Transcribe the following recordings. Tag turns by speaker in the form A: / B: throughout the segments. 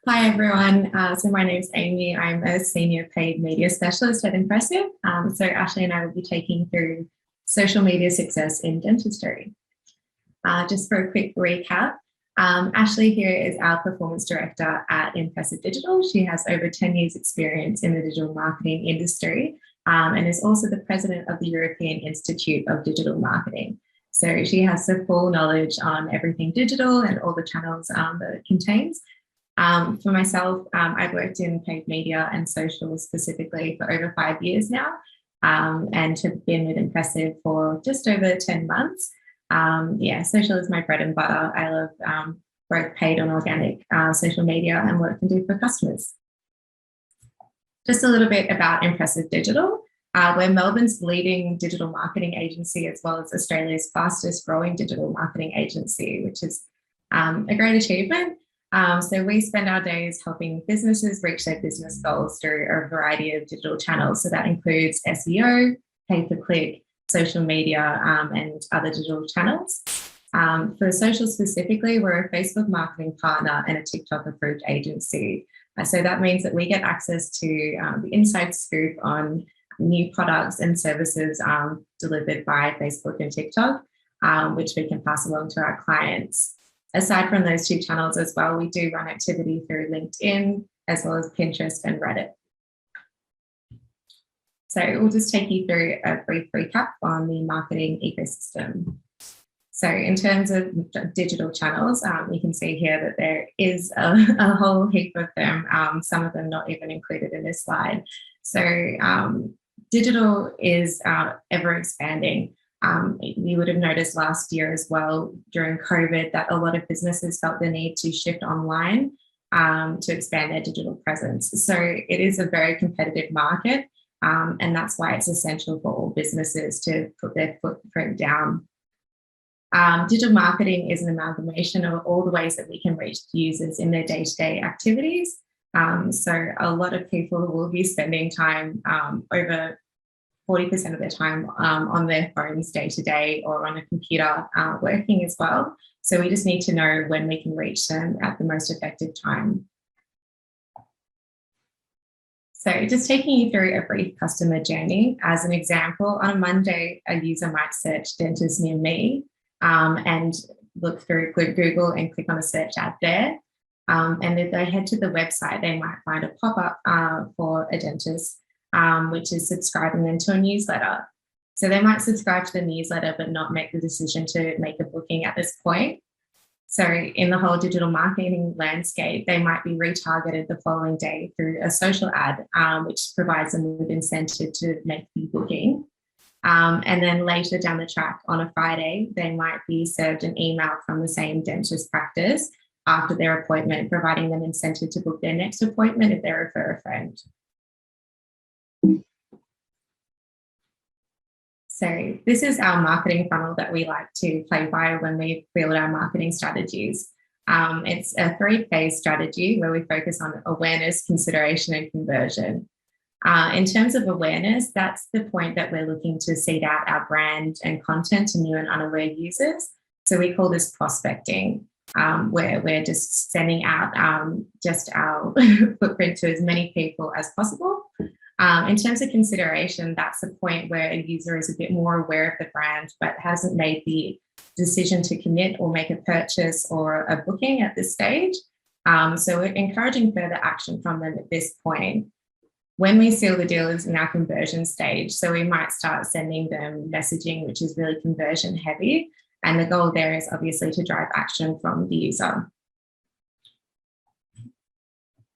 A: Hi everyone. So my name is Amy. I'm a senior paid media specialist at Impressive. So Ashley and I will be taking through social media success in dentistry. Just for a quick recap, Ashley here is our performance director at Impressive Digital. She has over 10 years experience in the digital marketing industry and is also the president of the European Institute of Digital Marketing. So she has the full knowledge on everything digital and all the channels that it contains. For myself, I've worked in paid media and social specifically for over 5 years now, and have been with Impressive for just over 10 months. Social is my bread and butter. I love both paid and organic social media and what it can do for customers. Just a little bit about Impressive Digital. We're Melbourne's leading digital marketing agency, as well as Australia's fastest growing digital marketing agency, which is a great achievement. So we spend our days helping businesses reach their business goals through a variety of digital channels. So that includes SEO, pay-per-click, social media, and other digital channels. For social specifically, we're a Facebook marketing partner and a TikTok approved agency. So that means that we get access to the inside scoop on new products and services delivered by Facebook and TikTok, which we can pass along to our clients. Aside from those two channels as well, we do run activity through LinkedIn, as well as Pinterest and Reddit. So we'll just take you through a brief recap on the marketing ecosystem. So in terms of digital channels, you can see here that there is a whole heap of them, some of them not even included in this slide. So digital is ever expanding. You would have noticed last year as well during COVID that a lot of businesses felt the need to shift online to expand their digital presence. So it is a very competitive market, and that's why it's essential for all businesses to put their footprint down. Digital marketing is an amalgamation of all the ways that we can reach users in their day-to-day activities. So a lot of people will be spending time over 40% of their time on their phones day to day or on a computer working as well. So we just need to know when we can reach them at the most effective time. So just taking you through a brief customer journey. As an example, on a Monday, a user might search dentist near me and look through Google and click on a search ad there. And if they head to the website, they might find a pop-up for a dentist, which is subscribing them to a newsletter. So they might subscribe to the newsletter, but not make the decision to make a booking at this point. So in the whole digital marketing landscape, they might be retargeted the following day through a social ad, which provides them with incentive to make the booking. And then later down the track on a Friday, they might be served an email from the same dentist practice after their appointment, providing them incentive to book their next appointment if they refer a friend. So this is our marketing funnel that we like to play by when we build our marketing strategies. It's a 3-phase strategy where we focus on awareness, consideration, and conversion. In terms of awareness, that's the point that we're looking to seed out our brand and content to new and unaware users. So we call this prospecting, where we're just sending out just our footprint to as many people as possible. In terms of consideration, that's the point where a user is a bit more aware of the brand, but hasn't made the decision to commit or make a purchase or a booking at this stage. So we're encouraging further action from them at this point. When we seal the deal is in our conversion stage, so we might start sending them messaging, which is really conversion heavy. And the goal there is obviously to drive action from the user.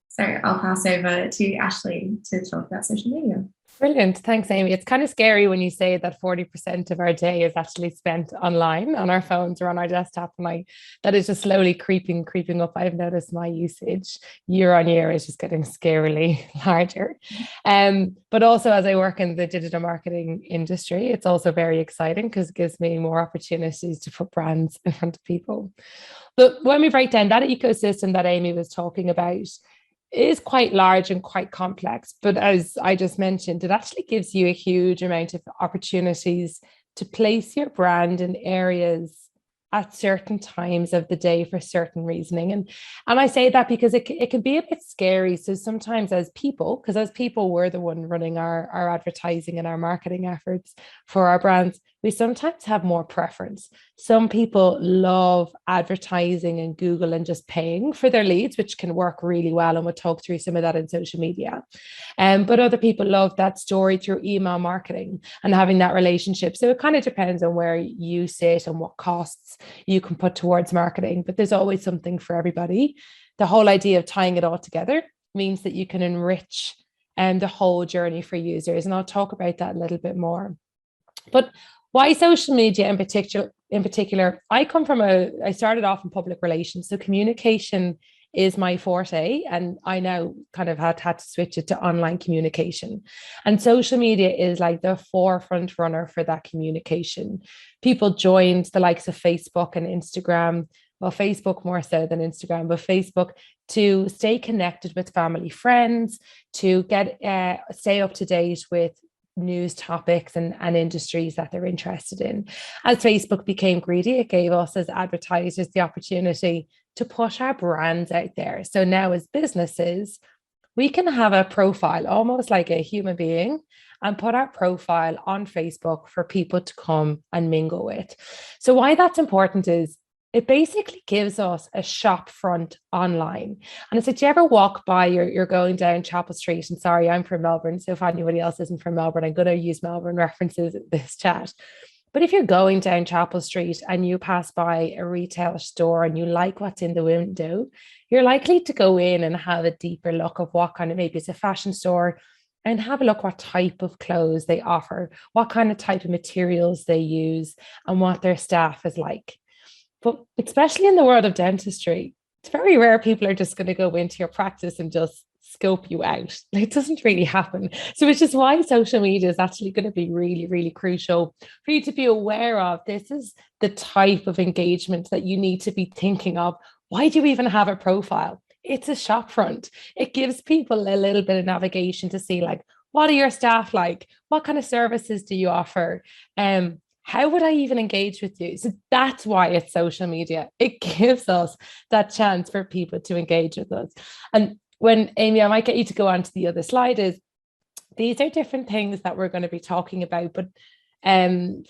A: So I'll pass over to Ashley to talk about social media.
B: Brilliant. Thanks, Amy. It's kind of scary when you say that 40% of our day is actually spent online on our phones or on our desktop. And that is just slowly creeping up. I've noticed my usage year on year is just getting scarily larger. But also as I work in the digital marketing industry, it's also very exciting because it gives me more opportunities to put brands in front of people. But when we break down that ecosystem that Amy was talking about, is quite large and quite complex, but as I just mentioned, it actually gives you a huge amount of opportunities to place your brand in areas at certain times of the day for certain reasoning. And I say that because it can be a bit scary. So sometimes as people, because as people, we're the one running our advertising and our marketing efforts for our brands, we sometimes have more preference. Some people love advertising and Google and just paying for their leads, which can work really well. And we'll talk through some of that in social media. But other people love that story through email marketing and having that relationship. So it kind of depends on where you sit and what costs you can put towards marketing, but there's always something for everybody. The whole idea of tying it all together means that you can enrich the whole journey for users. And I'll talk about that a little bit more. But why social media in particular, I started off in public relations. So communication is my forte. And I now kind of had to switch it to online communication. And social media is like the forefront runner for that communication. People joined the likes of Facebook and Instagram, well, Facebook more so than Instagram, but Facebook, to stay connected with family, friends, to get stay up to date with news topics and industries that they're interested in. As Facebook became greedy, it gave us as advertisers the opportunity to push our brands out there. So now as businesses, we can have a profile almost like a human being and put our profile on Facebook for people to come and mingle with. So why that's important is it basically gives us a shop front online. And it's like, do you ever walk by, you're going down Chapel Street, and sorry, I'm from Melbourne. So if anybody else isn't from Melbourne, I'm going to use Melbourne references in this chat. But if you're going down Chapel Street and you pass by a retail store and you like what's in the window, you're likely to go in and have a deeper look of what kind of, maybe it's a fashion store, and have a look what type of clothes they offer, what kind of type of materials they use, and what their staff is like. But especially in the world of dentistry, it's very rare people are just going to go into your practice and just scope you out. It doesn't really happen. So which is why social media is actually going to be really, really crucial for you to be aware of. This is the type of engagement that you need to be thinking of. Why do you even have a profile? It's a shop front. It gives people a little bit of navigation to see, like, what are your staff like? What kind of services do you offer? How would I even engage with you? So that's why it's social media. It gives us that chance for people to engage with us. And when, Amy, I might get you to go on to the other slide, is these are different things that we're going to be talking about, but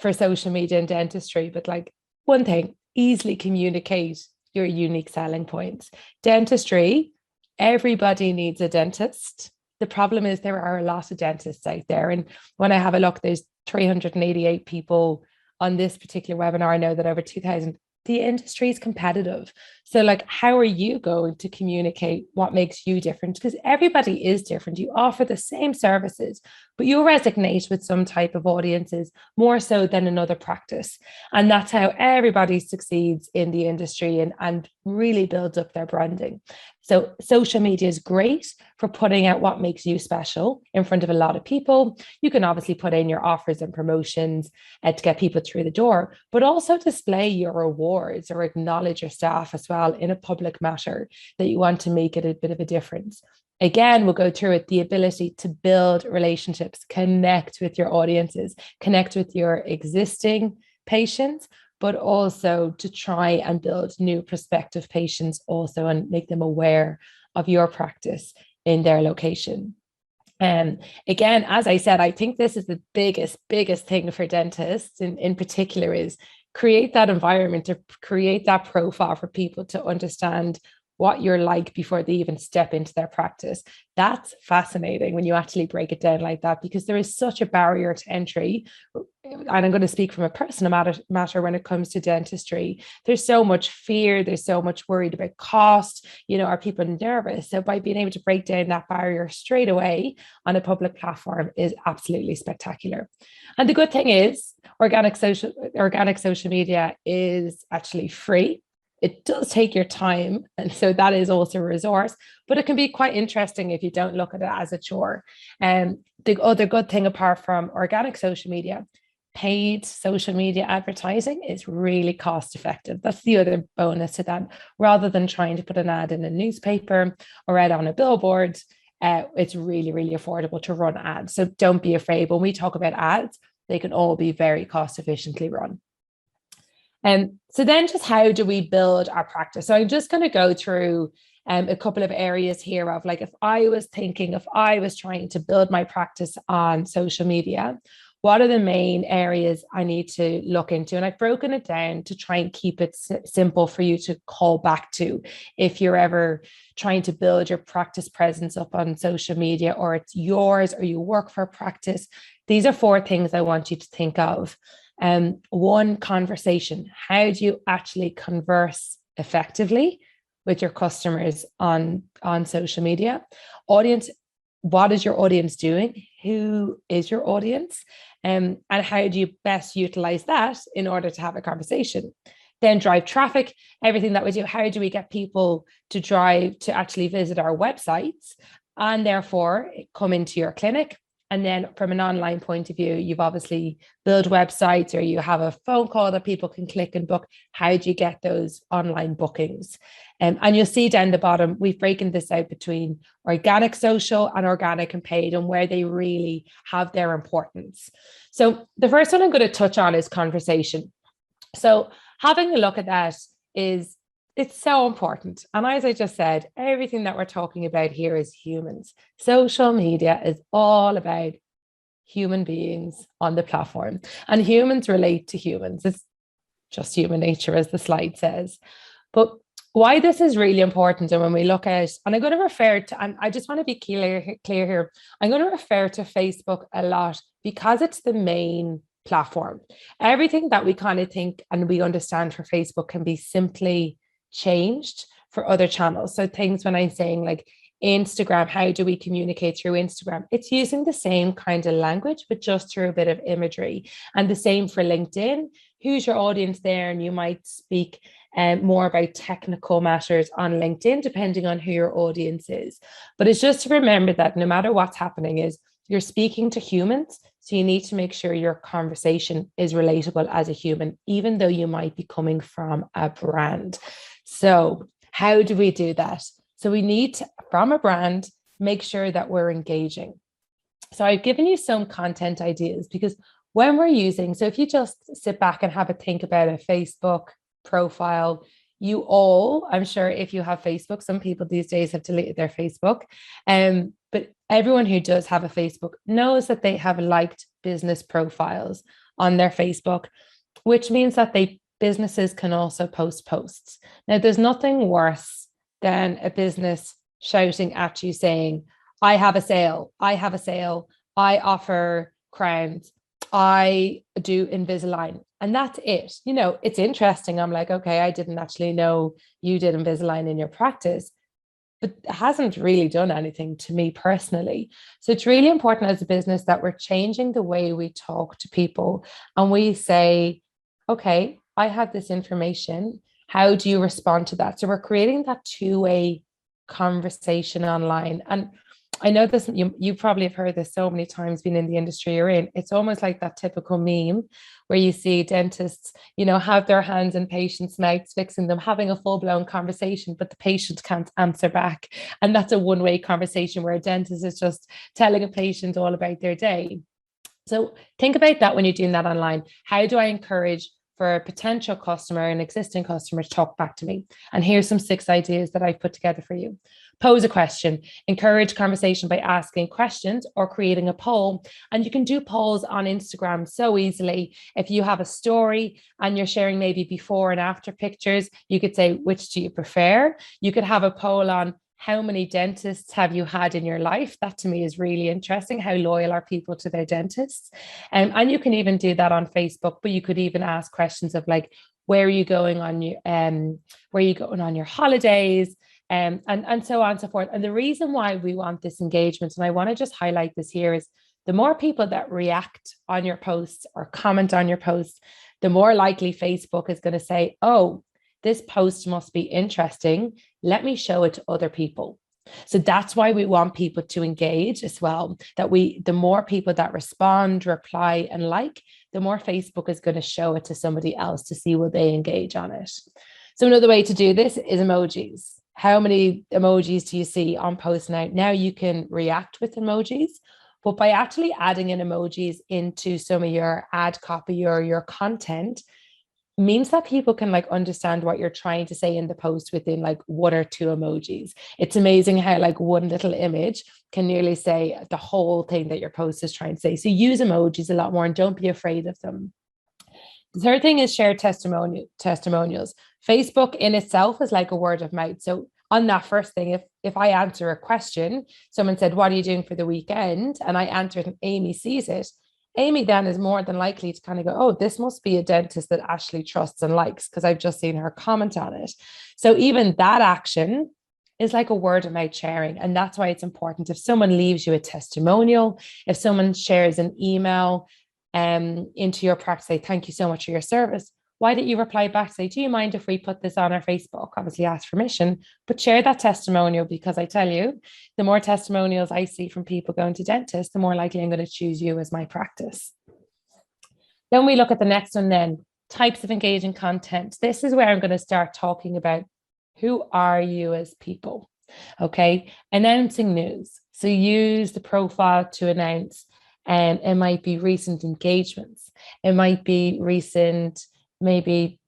B: for social media and dentistry. But like, one thing, easily communicate your unique selling points. Dentistry, everybody needs a dentist. The problem is there are a lot of dentists out there. And when I have a look, there's 388 people on this particular webinar. I know that over 2,000. The industry is competitive. So like, how are you going to communicate what makes you different? Because everybody is different. You offer the same services, but you resonate with some type of audiences more so than another practice. And that's how everybody succeeds in the industry and really builds up their branding. So social media is great for putting out what makes you special in front of a lot of people. You can obviously put in your offers and promotions to get people through the door, but also display your awards or acknowledge your staff as well in a public matter that you want to make it a bit of a difference. Again, we'll go through it, the ability to build relationships, connect with your audiences, connect with your existing patients, but also to try and build new prospective patients also and make them aware of your practice in their location. Again, as I said, I think this is the biggest thing for dentists in particular, is create that environment, to create that profile for people to understand what you're like before they even step into their practice. That's fascinating when you actually break it down like that, because there is such a barrier to entry. And I'm going to speak from a personal matter when it comes to dentistry. There's so much fear. There's so much worried about cost. Are people nervous? So by being able to break down that barrier straight away on a public platform is absolutely spectacular. And the good thing is organic social media is actually free. It does take your time, and so that is also a resource, but it can be quite interesting if you don't look at it as a chore. And the other good thing, apart from organic social media, paid social media advertising is really cost effective. That's the other bonus to that. Rather than trying to put an ad in a newspaper or out on a billboard, it's really, really affordable to run ads. So don't be afraid. When we talk about ads, they can all be very cost efficiently run. So then just how do we build our practice? So I'm just going to go through a couple of areas here of like, if I was trying to build my practice on social media, what are the main areas I need to look into? And I've broken it down to try and keep it simple for you to call back to if you're ever trying to build your practice presence up on social media, or it's yours, or you work for a practice. These are 4 things I want you to think of. One, conversation. How do you actually converse effectively with your customers on social media? Audience, what is your audience doing? Who is your audience? And how do you best utilize that in order to have a conversation? Then drive traffic, everything that we do. How do we get people to drive to actually visit our websites and therefore come into your clinic? And then from an online point of view, you've obviously built websites, or you have a phone call that people can click and book. How do you get those online bookings? And you'll see down the bottom, we've broken this out between organic social and organic and paid, and where they really have their importance. So the first one I'm going to touch on is conversation. So having a look at that it's so important. And as I just said, everything that we're talking about here is humans. Social media is all about human beings on the platform, and humans relate to humans. It's just human nature, as the slide says. But why this is really important, and when we look at, and I'm going to refer to, and I just want to be clear here, I'm going to refer to Facebook a lot because it's the main platform. Everything that we kind of think and we understand for Facebook can be simply changed for other channels. So things, when I'm saying like Instagram, how do we communicate through Instagram? It's using the same kind of language, but just through a bit of imagery. And the same for LinkedIn. Who's your audience there? And you might speak more about technical matters on LinkedIn, depending on who your audience is. But it's just to remember that no matter what's happening, is you're speaking to humans. So you need to make sure your conversation is relatable as a human, even though you might be coming from a brand. So how do we do that? So we need to, from a brand, make sure that we're engaging. So I've given you some content ideas, because when we're using, so if you just sit back and have a think about a Facebook profile, you all, I'm sure if you have Facebook, some people these days have deleted their Facebook, but everyone who does have a Facebook knows that they have liked business profiles on their Facebook, which means that businesses can also post posts. Now, there's nothing worse than a business shouting at you saying, I have a sale, I offer crowns, I do Invisalign. And that's it. You know, it's interesting. I'm like, okay, I didn't actually know you did Invisalign in your practice, but it hasn't really done anything to me personally. So it's really important as a business that we're changing the way we talk to people, and we say, okay, I have this information. How do you respond to that? So we're creating that two-way conversation online. And I know this, you probably have heard this so many times being in the industry you're in. It's almost like that typical meme where you see dentists, have their hands in patients' mouths, fixing them, having a full-blown conversation, but the patient can't answer back. And that's a one-way conversation where a dentist is just telling a patient all about their day. So think about that when you're doing that online. How do I encourage for a potential customer, an existing customer, to talk back to me? And here's some 6 ideas that I've put together for you. Pose a question, encourage conversation by asking questions or creating a poll. And you can do polls on Instagram so easily. If you have a story and you're sharing maybe before and after pictures, you could say, which do you prefer? You could have a poll on how many dentists have you had in your life? That to me is really interesting. How loyal are people to their dentists? And you can even do that on Facebook, but you could even ask questions of like, where are you going on your holidays? And so on and so forth. And the reason why we want this engagement, and I want to just highlight this here, is the more people that react on your posts or comment on your posts, the more likely Facebook is going to say, oh, this post must be interesting. Let me show it to other people. So that's why we want people to engage as well. The more people that respond, reply, and like, the more Facebook is going to show it to somebody else to see will they engage on it. So another way to do this is emojis. How many emojis do you see on posts now? Now you can react with emojis, but by actually adding in emojis into some of your ad copy or your content, means that people can like understand what you're trying to say in the post within like one or two emojis. It's amazing how like one little image can nearly say the whole thing that your post is trying to say. So use emojis a lot more and don't be afraid of them. The third thing is share testimonials. Facebook in itself is like a word of mouth. So on that first thing, if I answer a question, someone said, what are you doing for the weekend? And I answered and Amy sees it. Amy then is more than likely to kind of go, oh, this must be a dentist that Ashley trusts and likes because I've just seen her comment on it. So even that action is like a word of mouth sharing. And that's why it's important. If someone leaves you a testimonial, if someone shares an email into your practice, say, thank you so much for your service. Why don't you reply back, say, do you mind if we put this on our Facebook? Obviously ask permission, but share that testimonial, because I tell you, the more testimonials I see from people going to dentists, the more likely I'm going to choose you as my practice. Then we look at the next one then, types of engaging content. This is where I'm going to start talking about who are you as people, okay? Announcing news. So use the profile to announce, and it might be recent engagements. It might be recent, maybe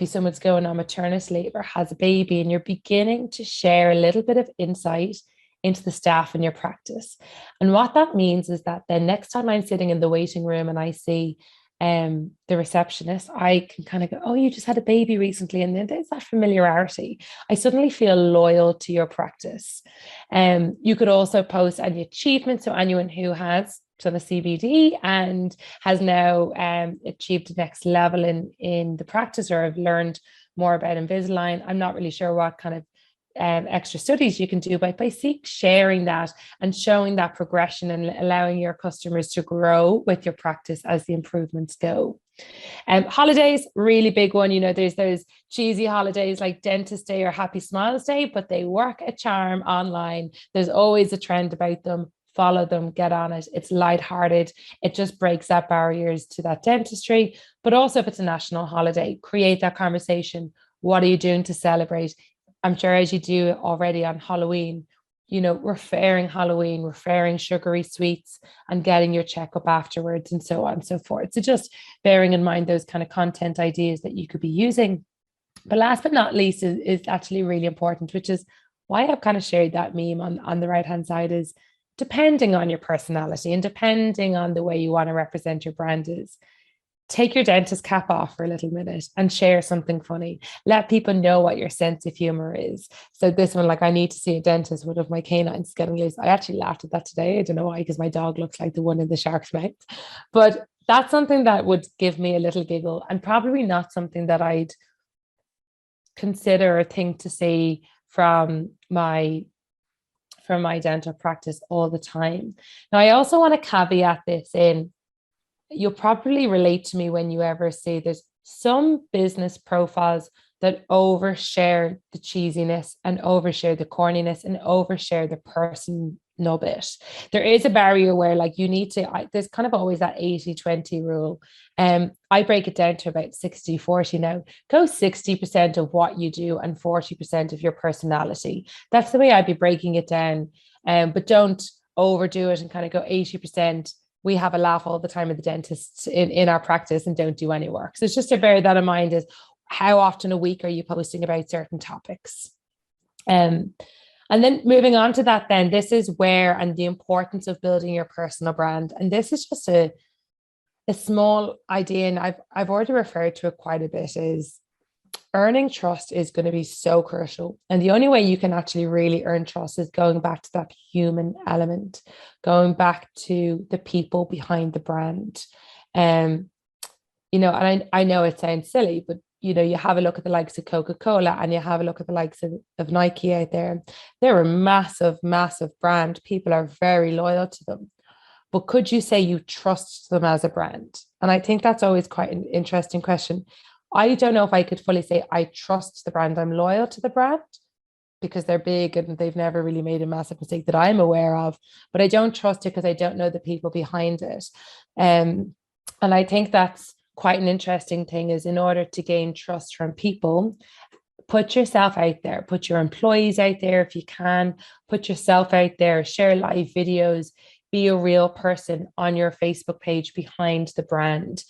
B: someone's going on maternity leave or has a baby, and you're beginning to share a little bit of insight into the staff in your practice. And what that means is that then next time I'm sitting in the waiting room and I see the receptionist, I can kind of go, oh, you just had a baby recently. And then there's that familiarity. I suddenly feel loyal to your practice. You could also post any achievements. So anyone who has done a CBD and has now achieved the next level in the practice, or have learned more about Invisalign. I'm not really sure what kind of extra studies you can do, but by sharing that and showing that progression and allowing your customers to grow with your practice as the improvements go. Holidays, really big one. You know, there's those cheesy holidays like Dentist Day or Happy Smiles Day, but they work a charm online. There's always a trend about them. Follow them, get on it. It's lighthearted. It just breaks up barriers to that dentistry. But also if it's a national holiday, create that conversation. What are you doing to celebrate? I'm sure as you do already on Halloween, you know, referring Halloween, referring sugary sweets and getting your checkup afterwards and so on and so forth. So just bearing in mind those kind of content ideas that you could be using. But last but not least is actually really important, which is why I've kind of shared that meme on the right-hand side, is depending on your personality and depending on the way you want to represent your brand, is take your dentist cap off for a little minute and share something funny. Let people know what your sense of humor is. So this one, like, I need to see a dentist, one of my canines getting loose. I actually laughed at that today. I don't know why, because my dog looks like the one in the shark's mouth. But that's something that would give me a little giggle, and probably not something that I'd consider a thing to say from my dental practice all the time. Now, I also want to caveat this in, you'll probably relate to me when you ever see there's some business profiles that overshare the cheesiness and overshare the corniness and overshare the personal bit. There is a barrier where, like, you need to, there's kind of always that 80-20 rule. I break it down to about 60-40 now. Go 60% of what you do and 40% of your personality. That's the way I'd be breaking it down. But don't overdo it and kind of go 80%. We have a laugh all the time with the dentists in our practice and don't do any work. So it's just to bear that in mind, is how often a week are you posting about certain topics? And then moving on to that, then this is where, and the importance of building your personal brand. And this is just a small idea, and I've already referred to it quite a bit, is earning trust is going to be so crucial. And the only way you can actually really earn trust is going back to that human element, going back to the people behind the brand. You know, and I know it sounds silly, but you know, you have a look at the likes of Coca-Cola and you have a look at the likes of Nike out there. They're a massive, massive brand. People are very loyal to them. But could you say you trust them as a brand? And I think that's always quite an interesting question. I don't know if I could fully say I trust the brand. I'm loyal to the brand because they're big and they've never really made a massive mistake that I'm aware of. But I don't trust it because I don't know the people behind it. And I think that's quite an interesting thing, is in order to gain trust from people, put yourself out there, put your employees out there if you can, put yourself out there, share live videos, be a real person on your Facebook page behind the brand.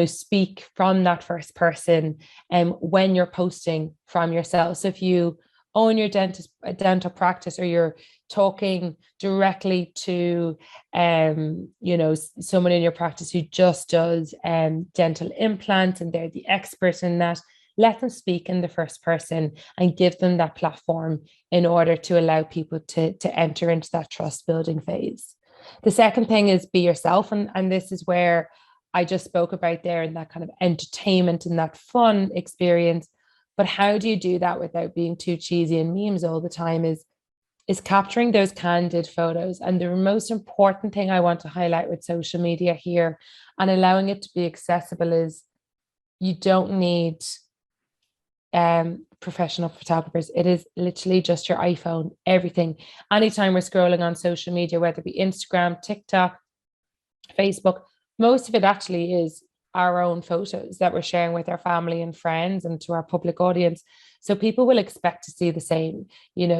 B: Speak from that first person and when you're posting from yourself. So if you own your dental practice, or you're talking directly to someone in your practice who just does dental implants and they're the expert in that, let them speak in the first person and give them that platform in order to allow people to enter into that trust building phase. The second thing is be yourself. And this is where I just spoke about there, in that kind of entertainment and that fun experience. But how do you do that without being too cheesy and memes all the time is capturing those candid photos. And the most important thing I want to highlight with social media here and allowing it to be accessible is you don't need professional photographers. It is literally just your iPhone, everything. Anytime we're scrolling on social media, whether it be Instagram, TikTok, Facebook, most of it actually is our own photos that we're sharing with our family and friends and to our public audience. So people will expect to see the same.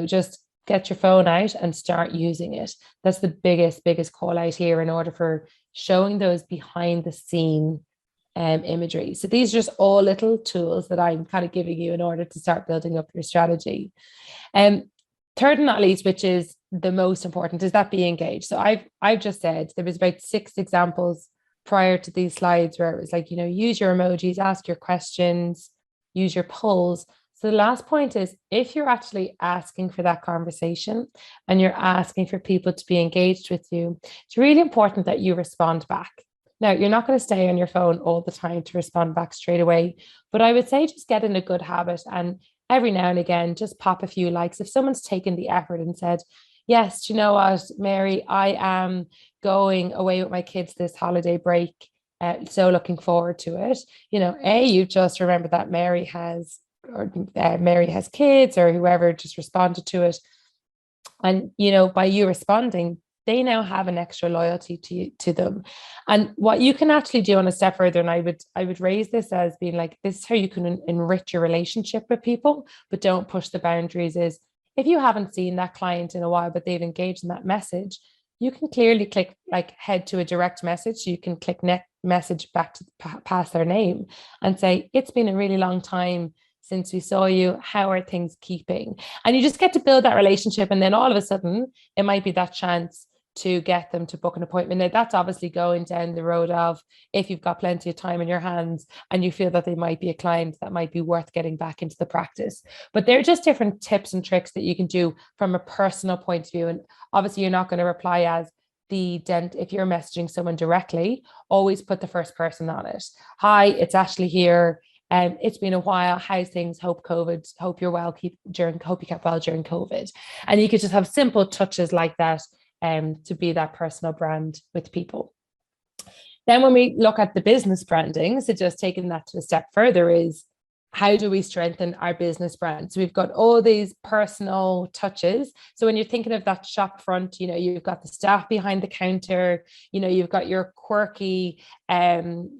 B: Just get your phone out and start using it. That's the biggest call out here in order for showing those behind the scene imagery. So these are just all little tools that I'm kind of giving you in order to start building up your strategy. Third and not least, which is the most important, is that be engaged. So I've just said there was about 6 examples prior to these slides where it was like, use your emojis, ask your questions, use your polls. So the last point is, if you're actually asking for that conversation and you're asking for people to be engaged with you, it's really important that you respond back. Now, you're not going to stay on your phone all the time to respond back straight away, but I would say just get in a good habit and every now and again, just pop a few likes. If someone's taken the effort and said, yes, do you know what, Mary, I am going away with my kids this holiday break. So looking forward to it. You've just remembered that Mary has kids, or whoever just responded to it. And, by you responding, they now have an extra loyalty to them. And what you can actually do on a step further, and I would raise this as being like, this is how you can enrich your relationship with people, but don't push the boundaries, is if you haven't seen that client in a while, but they've engaged in that message, you can clearly click head to a direct message. You can click message back to pass their name and say, it's been a really long time since we saw you. How are things keeping? And you just get to build that relationship. And then all of a sudden, it might be that chance to get them to book an appointment. Now, that's obviously going down the road of, if you've got plenty of time in your hands and you feel that they might be a client that might be worth getting back into the practice. But they're just different tips and tricks that you can do from a personal point of view. And obviously, you're not going to reply as the dent. If you're messaging someone directly, always put the first person on it. Hi, it's Ashley here. It's been a while. How's things? Hope you're well. Hope you kept well during COVID. And you could just have simple touches like that to be that personal brand with people. Then when we look at the business branding, so just taking that to a step further, is how do we strengthen our business brand? So we've got all these personal touches. So when you're thinking of that shop front, you've got the staff behind the counter, you've got your quirky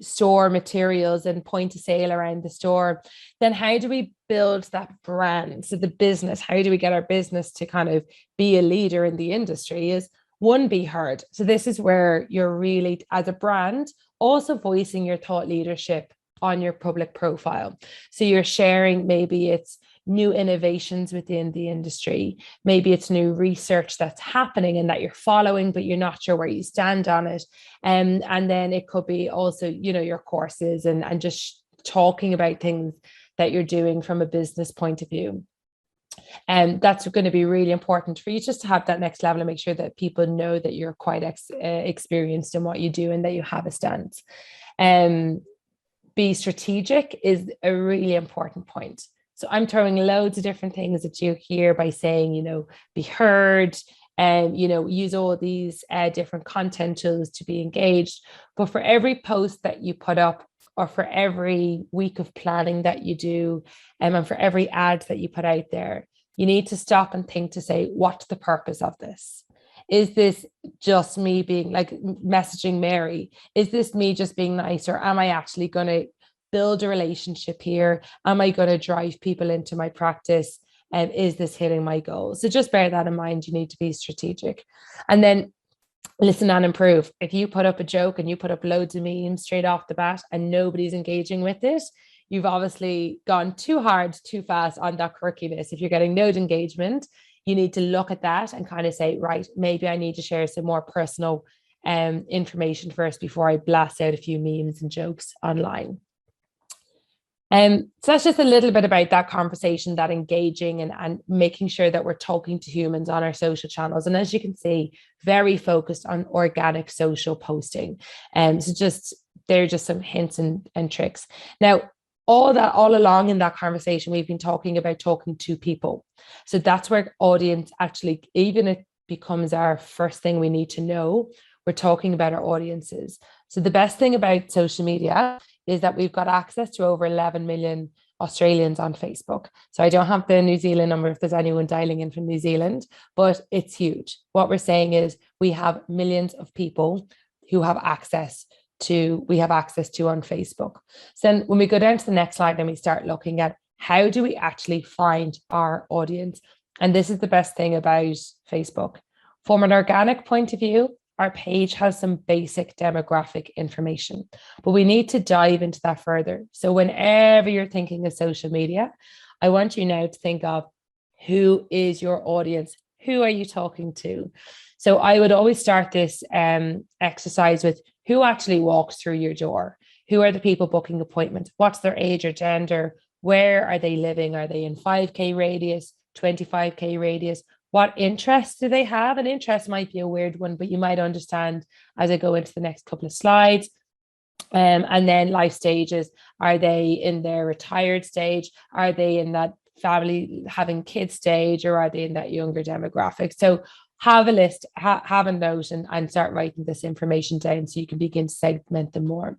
B: store materials and point of sale around the store. Then how do we build that brand? So the business, how do we get our business to kind of be a leader in the industry? Is one, be heard. So this is where you're really, as a brand, also voicing your thought leadership on your public profile. So you're sharing, maybe it's new innovations within the industry, maybe it's new research that's happening and that you're following, but you're not sure where you stand on it. And then it could be also, your courses and just talking about things that you're doing from a business point of view. And that's going to be really important for you, just to have that next level and make sure that people know that you're quite experienced in what you do and that you have a stance. Be strategic is a really important point. So I'm throwing loads of different things at you here by saying, be heard, and, use all these different content tools to be engaged. But for every post that you put up, or for every week of planning that you do, and for every ad that you put out there, you need to stop and think to say, what's the purpose of this? Is this just me being like messaging Mary? Is this me just being nice? Or am I actually going to build a relationship here? Am I going to drive people into my practice? And is this hitting my goals? So just bear that in mind. You need to be strategic. And then listen and improve. If you put up a joke and you put up loads of memes straight off the bat and nobody's engaging with it, you've obviously gone too hard, too fast on that quirkiness. If you're getting no engagement, you need to look at that and kind of say, right, maybe I need to share some more personal information first before I blast out a few memes and jokes online. So that's just a little bit about that conversation, that engaging and making sure that we're talking to humans on our social channels. And as you can see, very focused on organic social posting. So they're just some hints and tricks. Now, all along in that conversation, we've been talking about talking to people. So that's where audience actually, even it becomes our first thing we need to know. We're talking about our audiences. So the best thing about social media is that we've got access to over 11 million Australians on Facebook. So I don't have the New Zealand number if there's anyone dialing in from New Zealand, but it's huge. What we're saying is we have millions of people who have access to on Facebook. So then when we go down to the next slide, then we start looking at how do we actually find our audience? And this is the best thing about Facebook. From an organic point of view, our page has some basic demographic information, but we need to dive into that further. So whenever you're thinking of social media, I want you now to think of who is your audience? Who are you talking to? So I would always start this exercise with who actually walks through your door? Who are the people booking appointments? What's their age or gender? Where are they living? Are they in 5K radius, 25K radius? What interests do they have? An interest might be a weird one, but you might understand as I go into the next couple of slides. And then life stages. Are they in their retired stage? Are they in that family having kids stage, or are they in that younger demographic? So have a list, have a note, and start writing this information down so you can begin to segment them more.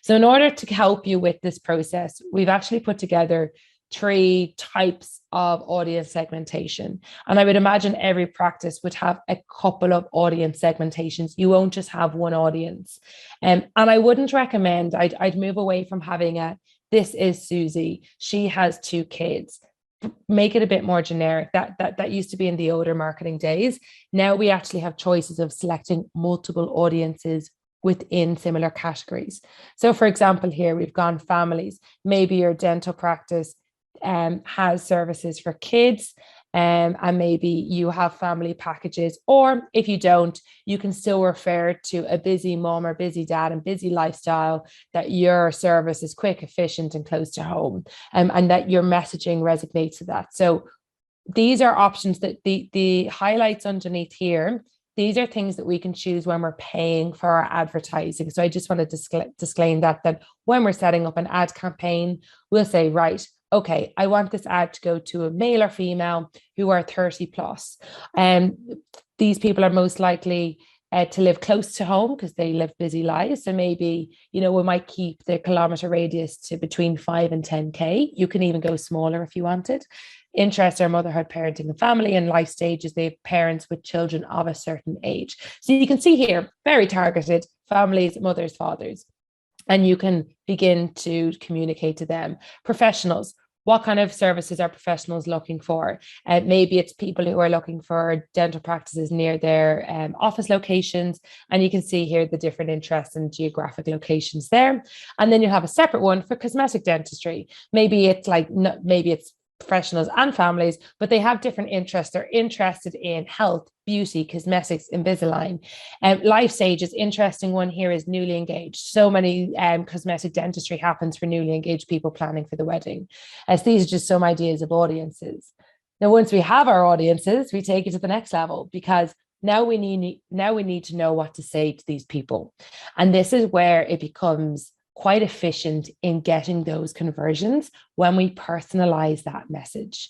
B: So in order to help you with this process, we've actually put together 3 types of audience segmentation. And I would imagine every practice would have a couple of audience segmentations. You won't just have one audience. And I wouldn't recommend, I'd move away from having this is Susie, she has 2 kids. Make it a bit more generic. That used to be in the older marketing days. Now we actually have choices of selecting multiple audiences within similar categories. So for example, here we've gone families. Maybe your dental practice has services for kids, and maybe you have family packages, or if you don't, you can still refer to a busy mom or busy dad and busy lifestyle, that your service is quick, efficient, and close to home, and that your messaging resonates to that. So these are options that the highlights underneath here. These are things that we can choose when we're paying for our advertising. So I just want to disclaim that when we're setting up an ad campaign, we'll say, right, okay, I want this ad to go to a male or female who are 30 plus. And these people are most likely to live close to home because they live busy lives. So maybe, we might keep the kilometer radius to between 5 and 10K. You can even go smaller if you wanted. Interests are motherhood, parenting, and family, and life stages. They have parents with children of a certain age. So you can see here, very targeted families, mothers, fathers. And you can begin to communicate to them. Professionals, what kind of services are professionals looking for? Maybe it's people who are looking for dental practices near their office locations. And you can see here the different interests and geographic locations there. And then you have a separate one for cosmetic dentistry. Maybe it's professionals and families, but they have different interests. They're interested in health, beauty, cosmetics, Invisalign. Life stages, interesting one here is newly engaged. So many cosmetic dentistry happens for newly engaged people planning for the wedding. As these are just some ideas of audiences. Now, once we have our audiences, we take it to the next level, because now we need to know what to say to these people. And this is where it becomes quite efficient in getting those conversions when we personalize that message.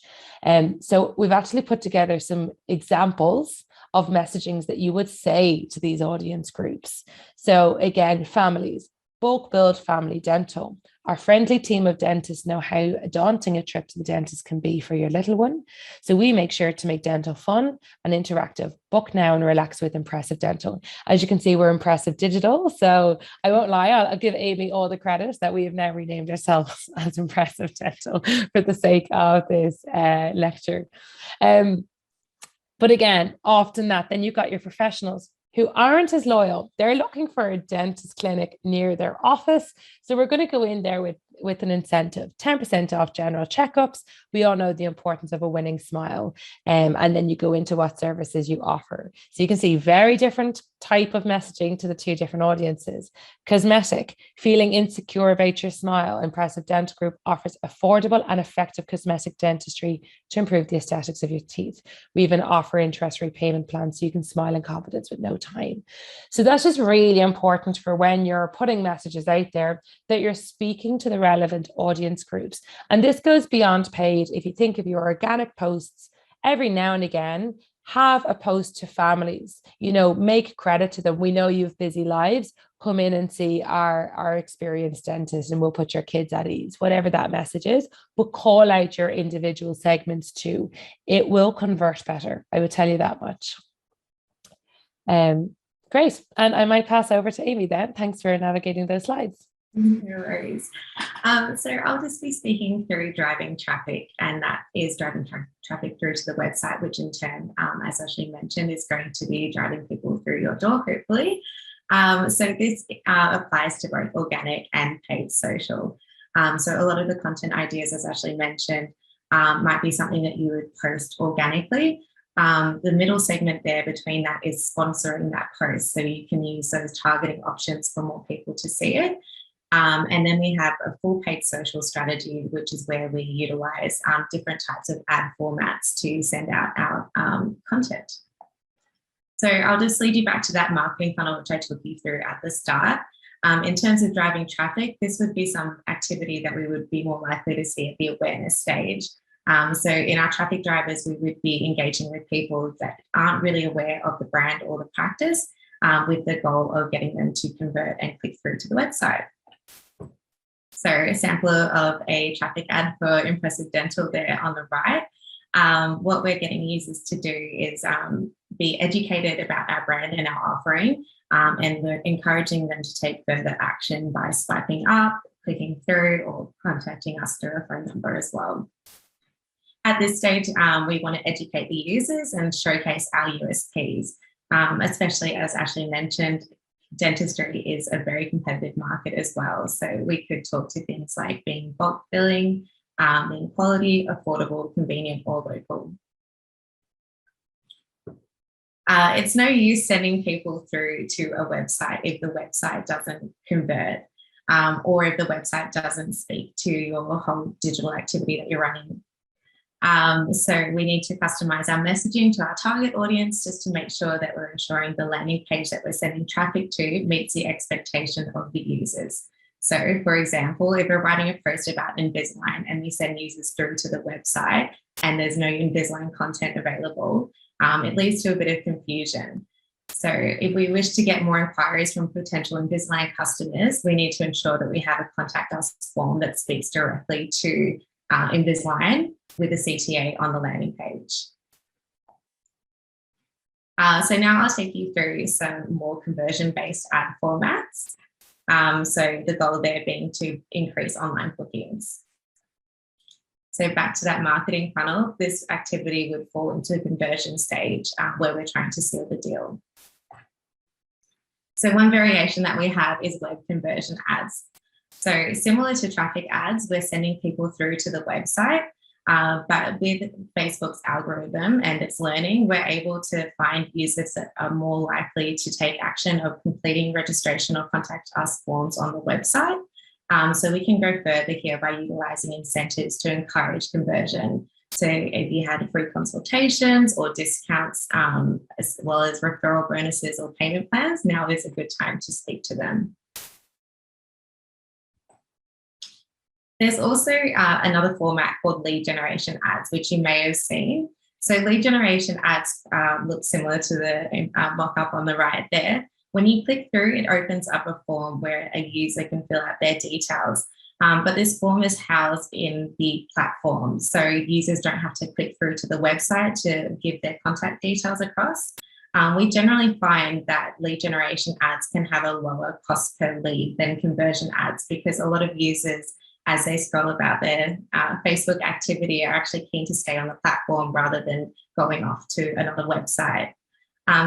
B: So we've actually put together some examples of messagings that you would say to these audience groups. So again, families, bulk billed family dental. Our friendly team of dentists know how daunting a trip to the dentist can be for your little one. So we make sure to make dental fun and interactive. Book now and relax with Impressive Dental. As you can see, we're Impressive Digital. So I won't lie, I'll give Amy all the credit that we have now renamed ourselves as Impressive Dental for the sake of this lecture. But again, often then you've got your professionals who aren't as loyal. They're looking for a dentist clinic near their office. So we're going to go in there with an incentive, 10% off general checkups. We all know the importance of a winning smile. And then you go into what services you offer. So you can see very different type of messaging to the two different audiences. Cosmetic, feeling insecure about your smile. Impressive Dental Group offers affordable and effective cosmetic dentistry to improve the aesthetics of your teeth. We even offer interest repayment plans so you can smile in confidence with no time. So that's just really important for when you're putting messages out there, that you're speaking to the relevant audience groups. And this goes beyond paid. If you think of your organic posts, every now and again, have a post to families, make credit to them. We know you have busy lives. Come in and see our experienced dentist and we'll put your kids at ease, whatever that message is, but call out your individual segments too. It will convert better. I would tell you that much. Great. And I might pass over to Amy then. Thanks for navigating those slides.
A: No worries. So I'll just be speaking through driving traffic, and that is driving traffic through to the website, which in turn, as Ashley mentioned, is going to be driving people through your door, hopefully. So this applies to both organic and paid social. So a lot of the content ideas, as Ashley mentioned, might be something that you would post organically. The middle segment there between that is sponsoring that post. So you can use those targeting options for more people to see it. And then we have a full paid social strategy, which is where we utilize different types of ad formats to send out our content. So I'll just lead you back to that marketing funnel, which I took you through at the start. In terms of driving traffic, this would be some activity that we would be more likely to see at the awareness stage. So in our traffic drivers, we would be engaging with people that aren't really aware of the brand or the practice, with the goal of getting them to convert and click through to the website. So a sample of a traffic ad for Impressive Dental there on the right. What we're getting users to do is be educated about our brand and our offering, and we're encouraging them to take further action by swiping up, clicking through, or contacting us through a phone number as well. At this stage, we want to educate the users and showcase our USPs, especially as Ashley mentioned, dentistry is a very competitive market as well. So we could talk to things like being bulk billing, being quality, affordable, convenient, or local. It's no use sending people through to a website if the website doesn't convert, or if the website doesn't speak to your whole digital activity that you're running. So we need to customize our messaging to our target audience just to make sure that we're ensuring the landing page that we're sending traffic to meets the expectation of the users. So for example, if we're writing a post about Invisalign and we send users through to the website and there's no Invisalign content available, it leads to a bit of confusion. So if we wish to get more inquiries from potential Invisalign customers, we need to ensure that we have a contact us form that speaks directly to Invisalign with a CTA on the landing page. So now I'll take you through some more conversion-based ad formats. So the goal there being to increase online bookings. So back to that marketing funnel, this activity would fall into the conversion stage where we're trying to seal the deal. So one variation that we have is web conversion ads. So similar to traffic ads, we're sending people through to the website, but with Facebook's algorithm and its learning, we're able to find users that are more likely to take action of completing registration or contact us forms on the website. So we can go further here by utilizing incentives to encourage conversion. So if you had free consultations or discounts, as well as referral bonuses or payment plans, now is a good time to speak to them. There's also another format called lead generation ads, which you may have seen. So lead generation ads look similar to the mock-up on the right there. When you click through, it opens up a form where a user can fill out their details. But this form is housed in the platform, so users don't have to click through to the website to give their contact details across. We generally find that lead generation ads can have a lower cost per lead than conversion ads because a lot of users, as they scroll about their Facebook activity, are actually keen to stay on the platform rather than going off to another website.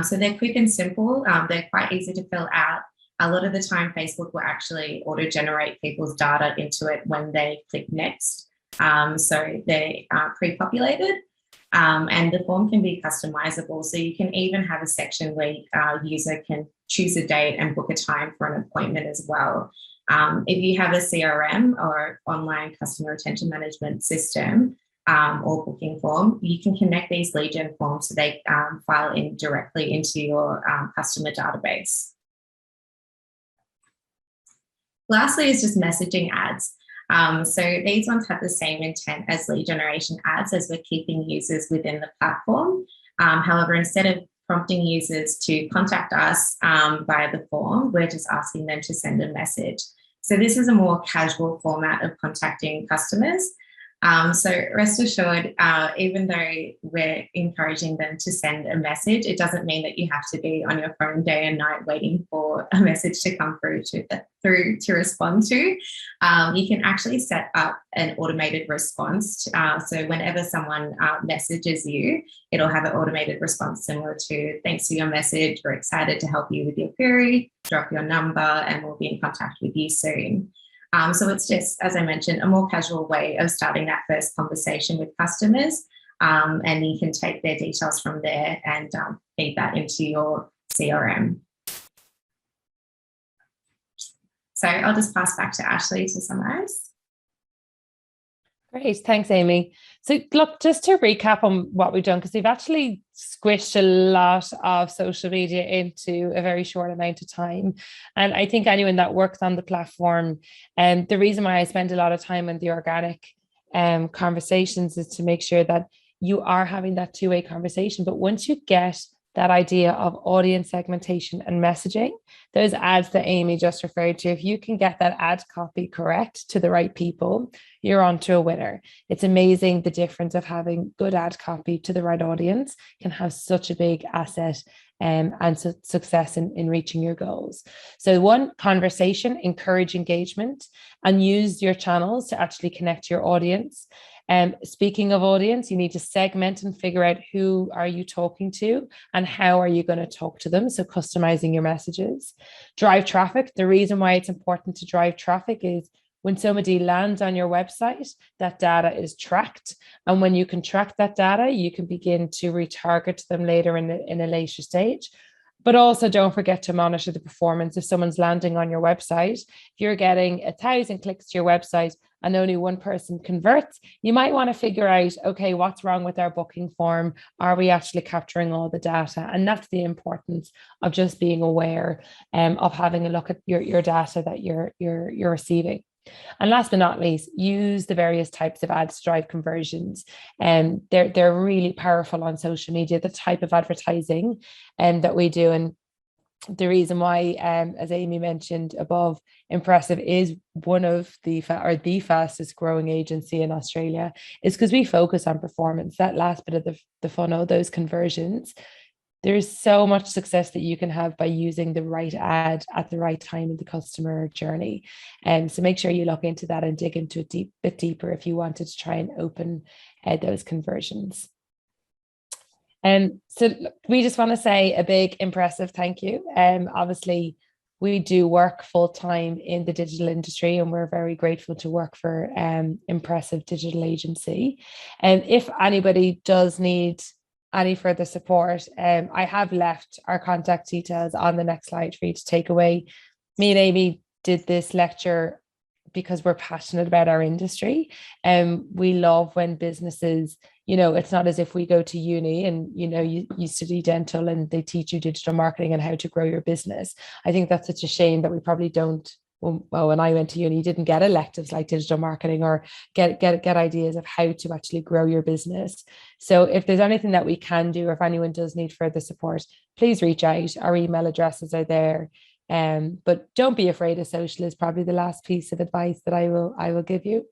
A: So they're quick and simple. They're quite easy to fill out. A lot of the time, Facebook will actually auto-generate people's data into it when they click next. So they are pre-populated. And the form can be customizable. So you can even have a section where our user can choose a date and book a time for an appointment as well. If you have a CRM or online customer retention management system or booking form, you can connect these lead gen forms so they file in directly into your customer database. Lastly is just messaging ads. So these ones have the same intent as lead generation ads, as we're keeping users within the platform. However, instead of prompting users to contact us via the form, we're just asking them to send a message. So this is a more casual format of contacting customers. So rest assured, even though we're encouraging them to send a message, it doesn't mean that you have to be on your phone day and night waiting for a message to come through to respond to. You can actually set up an automated response. So whenever someone messages you, it'll have an automated response similar to, thanks for your message, we're excited to help you with your query, drop your number, and we'll be in contact with you soon. So it's just, as I mentioned, a more casual way of starting that first conversation with customers. And you can take their details from there and feed that into your CRM. So I'll just pass back to Ashley to summarize.
B: Great, thanks, Amy. So look, just to recap on what we've done, because we've actually squished a lot of social media into a very short amount of time. And I think anyone that works on the platform, and the reason why I spend a lot of time on the organic conversations is to make sure that you are having that two-way conversation. But once you get that idea of audience segmentation and messaging, those ads that Amy just referred to, if you can get that ad copy correct to the right people, you're on to a winner. It's amazing the difference of having good ad copy to the right audience can have such a big asset and success in reaching your goals. So one, conversation, encourage engagement, and use your channels to actually connect your audience. Speaking of audience, you need to segment and figure out who are you talking to and how are you going to talk to them. So customizing your messages. Drive traffic. The reason why it's important to drive traffic is when somebody lands on your website, that data is tracked. And when you can track that data, you can begin to retarget them later in a later stage. But also don't forget to monitor the performance. If someone's landing on your website, if you're getting 1,000 clicks to your website and only one person converts, you might want to figure out, okay, what's wrong with our booking form? Are we actually capturing all the data? And that's the importance of just being aware of having a look at your data that you're receiving. And last but not least, use the various types of ads to drive conversions. And they're really powerful on social media, the type of advertising that we do. And the reason why, as Amy mentioned above, Impressive is one of the fastest growing agency in Australia is because we focus on performance, that last bit of the funnel, those conversions. There's so much success that you can have by using the right ad at the right time in the customer journey. And so make sure you look into that and dig into it a bit deeper if you wanted to try and open those conversions. And so we just want to say a big Impressive thank you. Obviously, we do work full time in the digital industry, and we're very grateful to work for Impressive Digital Agency. And if anybody does need any further support, I have left our contact details on the next slide for you to take away. Me and Amy did this lecture because we're passionate about our industry, and we love when businesses, it's not as if we go to uni and you study dental and they teach you digital marketing and how to grow your business. I think that's such a shame that we probably don't. Well, when I went to uni, didn't get electives like digital marketing or get ideas of how to actually grow your business. So if there's anything that we can do, or if anyone does need further support, please reach out. Our email addresses are there. But don't be afraid of social is probably the last piece of advice that I will give you.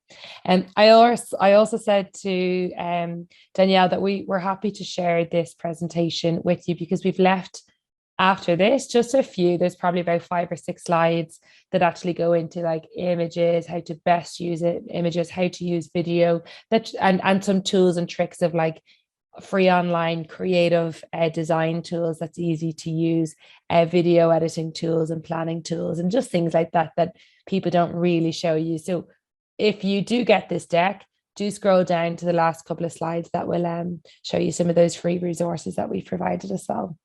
B: And I also said to Danielle that we were happy to share this presentation with you because we've left after this just a few. There's probably about 5 or 6 slides that actually go into like images, how to best use it, images, how to use video, and some tools and tricks of like free online creative design tools that's easy to use, video editing tools and planning tools, and just things like that that people don't really show you. So if you do get this deck, do scroll down to the last couple of slides that will show you some of those free resources that we've provided as well.